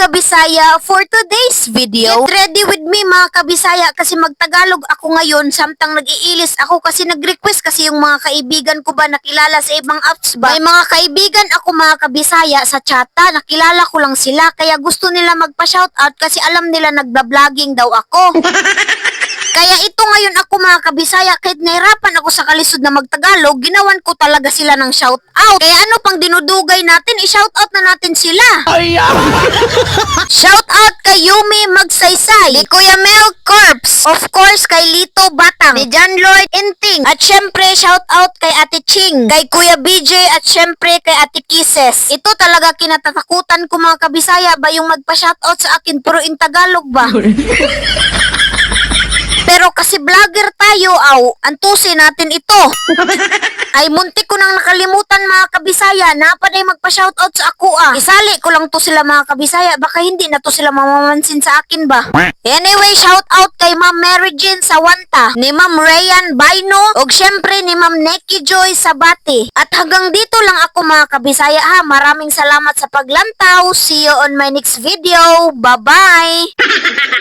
Kabisaya, for today's video, get ready with me mga Kabisaya kasi magtagalog ako ngayon samtang nag-iilis ako kasi nag-request kasi yung mga kaibigan ko ba nakilala sa ibang apps ba. May mga kaibigan ako mga Kabisaya sa chata, nakilala ko lang sila kaya gusto nila magpa-shoutout kasi alam nila nagba-vlogging daw ako. Kaya ito ngayon ako mga Kabisaya, kahit nahirapan ako sa kalisod na magtagalog, ginawan ko talaga sila ng shoutout. Kaya ano pang dinudugay natin, i-shoutout na natin sila. Shoutout kay Yumi Magsaysay, ni Kuya Mel Corps, of course kay Lito Batang, ni John Lloyd Inting, at syempre shoutout kay Ate Ching, kay Kuya BJ, at syempre kay Ate Kisses. Ito talaga kinatatakutan ko mga Kabisaya ba yung magpa-shoutout sa akin pero in Tagalog ba? Pero kasi vlogger tayo, antusin natin ito. Ay, muntik ko nang nakalimutan mga Kabisaya, napanay magpa-shoutout sa ako Isali ko lang to sila mga Kabisaya, baka hindi na to sila mamamansin sa akin ba. Anyway, shoutout kay Ma'am Mary Jane Sawanta, ni Ma'am Rayan Baino, og syempre ni Ma'am Neki Joy Sabati. At hanggang dito lang ako mga Kabisaya Maraming salamat sa paglantaw. See you on my next video. Bye-bye!